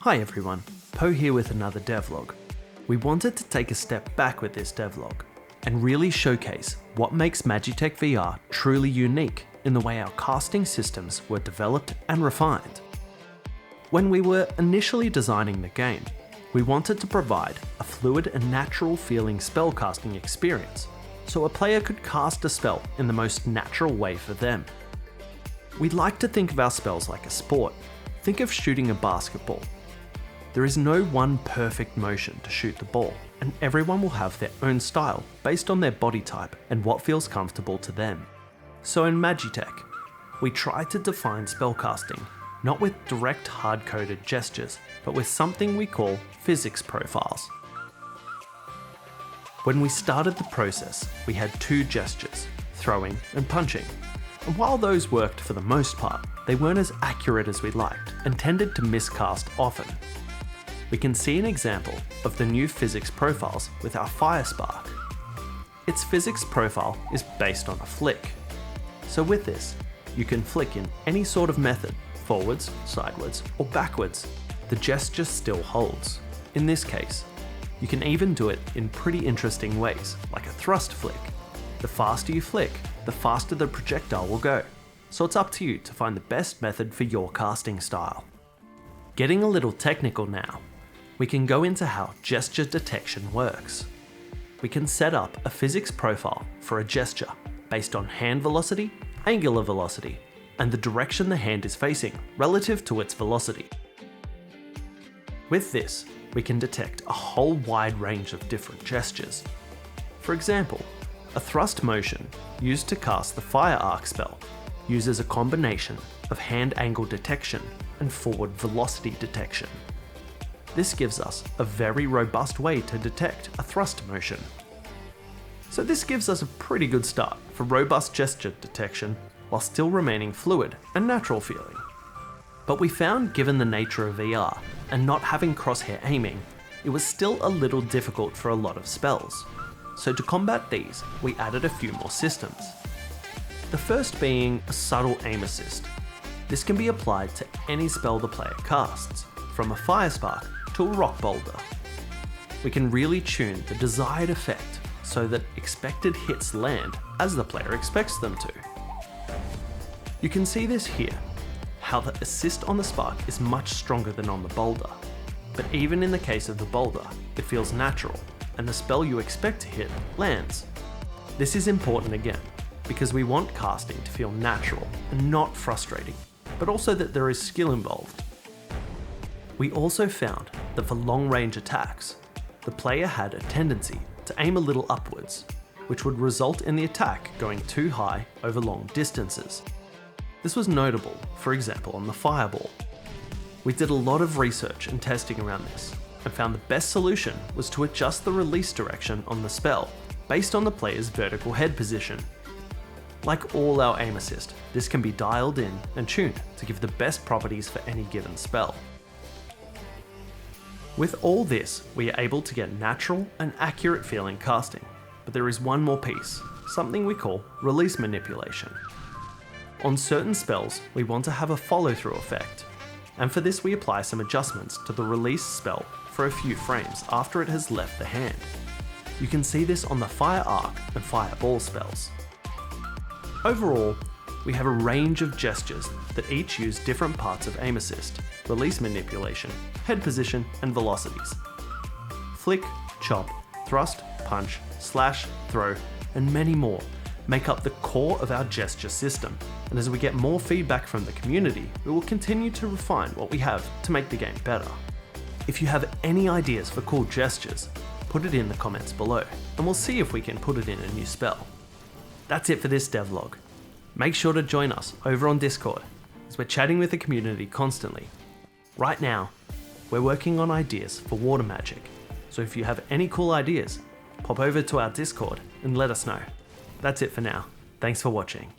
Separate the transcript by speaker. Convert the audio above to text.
Speaker 1: Hi everyone, Poe here with another devlog. We wanted to take a step back with this devlog and really showcase what makes Magitek VR truly unique in the way our casting systems were developed and refined. When we were initially designing the game, we wanted to provide a fluid and natural feeling spellcasting experience, so a player could cast a spell in the most natural way for them. We like to think of our spells like a sport. Think of shooting a basketball. There is no one perfect motion to shoot the ball, and everyone will have their own style based on their body type and what feels comfortable to them. So in Magitek, we try to define spellcasting not with direct hard-coded gestures, but with something we call physics profiles. When we started the process, we had two gestures, throwing and punching. And while those worked for the most part, they weren't as accurate as we liked and tended to miscast often. We can see an example of the new physics profiles with our fire spark. Its physics profile is based on a flick. So with this, you can flick in any sort of method, forwards, sideways, or backwards. The gesture still holds. In this case, you can even do it in pretty interesting ways, like a thrust flick. The faster you flick, the faster the projectile will go. So it's up to you to find the best method for your casting style. Getting a little technical now, we can go into how gesture detection works. We can set up a physics profile for a gesture based on hand velocity, angular velocity, and the direction the hand is facing relative to its velocity. With this, we can detect a whole wide range of different gestures. For example, a thrust motion used to cast the fire arc spell uses a combination of hand angle detection and forward velocity detection. This gives us a very robust way to detect a thrust motion. So this gives us a pretty good start for robust gesture detection while still remaining fluid and natural feeling. But we found, given the nature of VR and not having crosshair aiming, it was still a little difficult for a lot of spells. So to combat these, we added a few more systems. The first being a subtle aim assist. This can be applied to any spell the player casts, from a fire spark to a rock boulder. We can really tune the desired effect so that expected hits land as the player expects them to. You can see this here, how the assist on the spark is much stronger than on the boulder. But even in the case of the boulder, it feels natural, and the spell you expect to hit lands. This is important again, because we want casting to feel natural and not frustrating, but also that there is skill involved. We also found that for long-range attacks, the player had a tendency to aim a little upwards, which would result in the attack going too high over long distances. This was notable, for example, on the fireball. We did a lot of research and testing around this, and found the best solution was to adjust the release direction on the spell based on the player's vertical head position. Like all our aim assist, this can be dialed in and tuned to give the best properties for any given spell. With all this, we are able to get natural and accurate feeling casting, but there is one more piece, something we call release manipulation. On certain spells, we want to have a follow-through effect, and for this we apply some adjustments to the release spell for a few frames after it has left the hand. You can see this on the fire arc and fireball spells. Overall, we have a range of gestures that each use different parts of aim assist, release manipulation, head position, and velocities. Flick, chop, thrust, punch, slash, throw, and many more make up the core of our gesture system, and as we get more feedback from the community, we will continue to refine what we have to make the game better. If you have any ideas for cool gestures, put it in the comments below, and we'll see if we can put it in a new spell. That's it for this devlog. Make sure to join us over on Discord, as we're chatting with the community constantly. Right now, we're working on ideas for water magic, so if you have any cool ideas, pop over to our Discord and let us know. That's it for now. Thanks for watching.